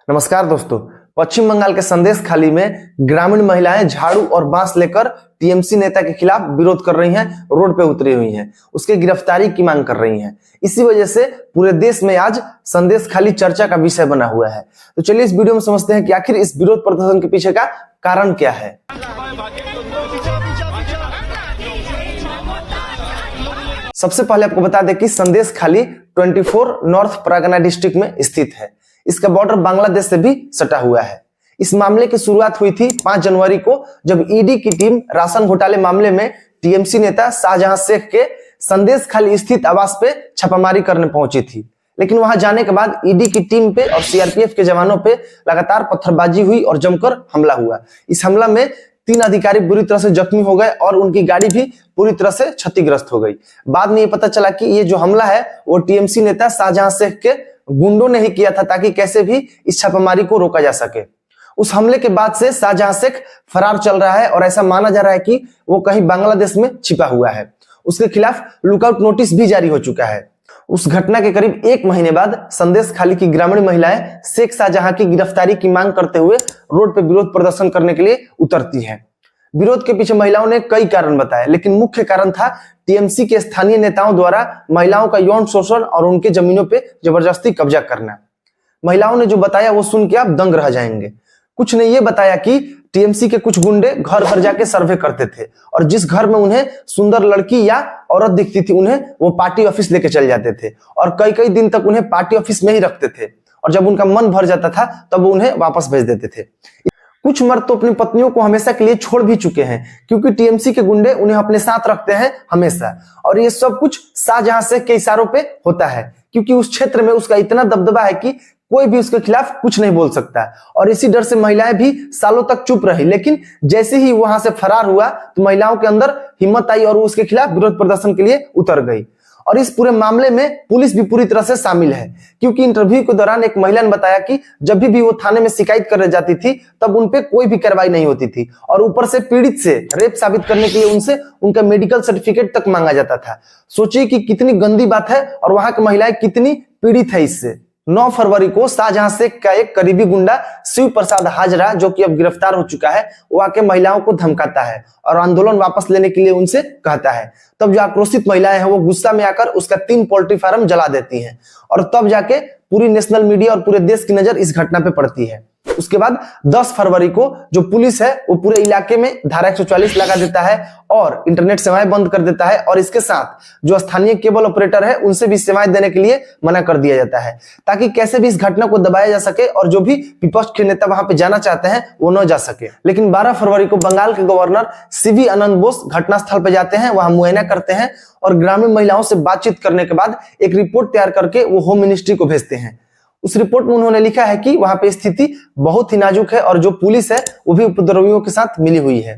नमस्कार दोस्तों। पश्चिम बंगाल के संदेश खाली में ग्रामीण महिलाएं झाड़ू और बांस लेकर टीएमसी नेता के खिलाफ विरोध कर रही हैं, रोड पे उतरी हुई हैं, उसके गिरफ्तारी की मांग कर रही हैं। इसी वजह से पूरे देश में आज संदेश खाली चर्चा का विषय बना हुआ है। तो चलिए इस वीडियो में समझते हैं कि आखिर इस विरोध प्रदर्शन के पीछे का कारण क्या है। सबसे पहले आपको बता दें कि संदेश खाली 24 नॉर्थ परगना डिस्ट्रिक्ट में स्थित है। इसका बॉर्डर बांग्लादेश से भी सटा हुआ है। इस मामले की शुरुआत हुई थी 5 जनवरी को, जब ईडी की टीम राशन घोटाले मामले में टीएमसी नेता शाहजहां शेख के संदेश खाली स्थित आवास पे छापामारी करने पहुंची थी। लेकिन वहां जाने के बाद ईडी की टीम पे और सीआरपीएफ के जवानों पे लगातार पत्थरबाजी हुई और जमकर हमला हुआ। इस हमला में 3 अधिकारी बुरी तरह से जख्मी हो गए और उनकी गाड़ी भी पूरी तरह से क्षतिग्रस्त हो गई। बाद में ये पता चला कि ये जो हमला है वो टीएमसी नेता शाहजहां शेख के गुंडों ने ही किया था, ताकि कैसे भी इस छापामारी को रोका जा सके। उस हमले के बाद से शाहजहां शेख फरार चल रहा है और ऐसा माना जा रहा है कि वो कहीं बांग्लादेश में छिपा हुआ है। उसके खिलाफ लुकआउट नोटिस भी जारी हो चुका है। उस घटना के करीब 1 महीने बाद संदेश खाली की ग्रामीण महिलाएं शेख शाहजहां की गिरफ्तारी की मांग करते हुए रोड पर विरोध प्रदर्शन करने के लिए उतरती हैं। विरोध के पीछे महिलाओं ने कई कारण बताए, लेकिन मुख्य कारण था टीएमसी के स्थानीय नेताओं द्वारा महिलाओं का यौन शोषण और उनके जमीनों पे जबरदस्ती कब्जा करना। महिलाओं ने जो बताया वो सुन के आप दंग रह जाएंगे। कुछ ने ये बताया कि टीएमसी के कुछ गुंडे घर घर जाके सर्वे करते थे और जिस घर में उन्हें सुंदर लड़की या औरत दिखती थी उन्हें वो पार्टी ऑफिस लेके चल जाते थे और कई कई दिन तक उन्हें पार्टी ऑफिस में ही रखते थे और जब उनका मन भर जाता था तब वो उन्हें वापस भेज देते थे। कुछ मर्द तो अपनी पत्नियों को हमेशा के लिए छोड़ भी चुके हैं, क्योंकि टीएमसी के गुंडे उन्हें अपने साथ रखते हैं हमेशा। और ये सब कुछ शाहजहां शेख के इशारों पे होता है, क्योंकि उस क्षेत्र में उसका इतना दबदबा है कि कोई भी उसके खिलाफ कुछ नहीं बोल सकता। और इसी डर से महिलाएं भी सालों तक चुप रही, लेकिन जैसे ही वहां से फरार हुआ तो महिलाओं के अंदर हिम्मत आई और वो उसके खिलाफ विरोध प्रदर्शन के लिए उतर गई। और इस पूरे मामले में पुलिस भी पूरी तरह से शामिल है, क्योंकि इंटरव्यू के दौरान एक महिला ने बताया कि जब भी वो थाने में शिकायत करने जाती थी तब उनपे कोई भी कार्रवाई नहीं होती थी और ऊपर से पीड़ित से रेप साबित करने के लिए उनसे उनका मेडिकल सर्टिफिकेट तक मांगा जाता था। सोचिए कि कितनी गंदी बात है और वहां की महिलाएं कितनी पीड़ित है इससे। 9 फरवरी को शाहजहां शेख का एक करीबी गुंडा शिव प्रसाद हाजरा, जो कि अब गिरफ्तार हो चुका है, वो आके महिलाओं को धमकाता है और आंदोलन वापस लेने के लिए उनसे कहता है। तब जो आक्रोशित महिलाएं हैं वो गुस्सा में आकर उसका 3 पोल्ट्री फार्म जला देती हैं और तब जाके पूरी नेशनल मीडिया और पूरे देश की नजर इस घटना पे पड़ती है। उसके बाद 10 फरवरी को जो पुलिस है वो पूरे इलाके में धारा 144 लगा देता है और इंटरनेट सेवाएं बंद कर देता है और इसके साथ जो स्थानीय केबल ऑपरेटर है उनसे भी सेवाएं देने के लिए मना कर दिया जाता है, ताकि कैसे भी इस घटना को दबाया जा सके और जो भी विपक्ष के नेता वहां पे जाना चाहते हैं वो न जा सके। लेकिन 12 फरवरी को बंगाल के गवर्नर सीवी आनंद बोस घटनास्थल पर जाते हैं, वहां मुआयना करते हैं और ग्रामीण महिलाओं से बातचीत करने के बाद एक रिपोर्ट तैयार करके वो होम मिनिस्ट्री को भेजते हैं। उस रिपोर्ट में उन्होंने लिखा है कि वहां पे स्थिति बहुत ही नाजुक है और जो पुलिस है वो भी उपद्रवियों के साथ मिली हुई है।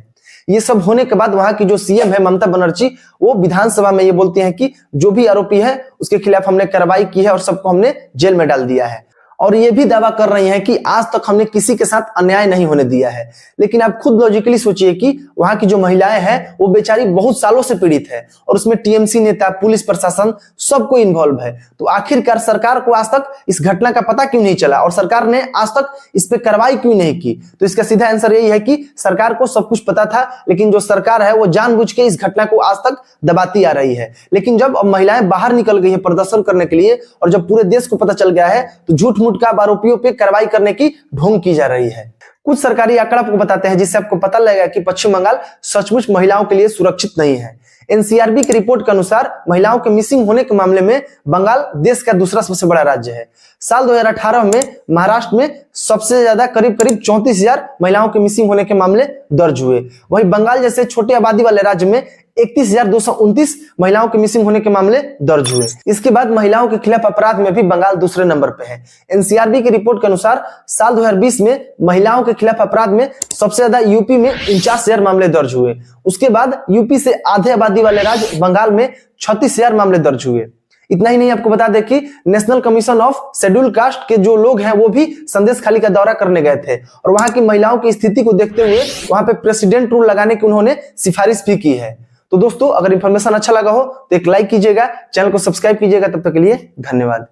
ये सब होने के बाद वहां की जो सीएम है ममता बनर्जी, वो विधानसभा में ये बोलती हैं कि जो भी आरोपी है उसके खिलाफ हमने कार्रवाई की है और सबको हमने जेल में डाल दिया है। और ये भी दावा कर रही हैं कि आज तक हमने किसी के साथ अन्याय नहीं होने दिया है। लेकिन आप खुद लॉजिकली सोचिए कि वहां की जो महिलाएं हैं वो बेचारी बहुत सालों से पीड़ित है और उसमें टीएमसी नेता, पुलिस प्रशासन सबको इन्वॉल्व है। तो आखिरकार सरकार को आज तक इस घटना का पता क्यों नहीं चला और सरकार ने आज तक इस पे कार्रवाई क्यों नहीं की? तो इसका सीधा आंसर यही है कि सरकार को सब कुछ पता था, लेकिन जो सरकार है वो जानबूझ के इस घटना को आज तक दबाती आ रही है। लेकिन जब अब महिलाएं बाहर निकल गई है प्रदर्शन करने के लिए और जब पूरे देश को पता चल गया है तो झूठ का आरोपियों पे कार्रवाई करने की ढोंग की जा रही है। कुछ सरकारी आंकड़ा आपको बताते हैं जिससे आपको पता लगेगा कि पश्चिम बंगाल सचमुच महिलाओं के लिए सुरक्षित नहीं है। एनसीआरबी की रिपोर्ट के अनुसार महिलाओं के मिसिंग होने के मामले में बंगाल देश का दूसरा सबसे बड़ा राज्य है। साल 2018 में महाराष्ट्र में सबसे ज्यादा करीब 34,000 महिलाओं के मिसिंग होने के मामले दर्ज हुए। वहीं बंगाल जैसे छोटे आबादी वाले राज्य में 31,229 महिलाओं के मिसिंग होने के मामले दर्ज हुए। इसके बाद महिलाओं के खिलाफ अपराध में भी बंगाल दूसरे नंबर पे है। एनसीआरबी की रिपोर्ट के अनुसार साल 2020 में महिलाओं के खिलाफ अपराध में सबसे ज्यादा यूपी में 49,000 मामले दर्ज हुए। उसके बाद यूपी से आधे आबादी वाले राज्य बंगाल में 36,000 मामले दर्ज हुए। इतना ही नहीं, आपको बता दें कि national commission of schedule caste के जो लोग हैं वो भी संदेश खाली का दौरा करने गए थे और वहां की महिलाओं की स्थिति को देखते हुए वहां पे प्रेसिडेंट रूल लगाने की उन्होंने सिफारिश भी की है। तो दोस्तों, अगर इंफॉर्मेशन अच्छा लगा हो तो एक लाइक कीजिएगा, चैनल को सब्सक्राइब कीजिएगा। तब तक के लिए धन्यवाद।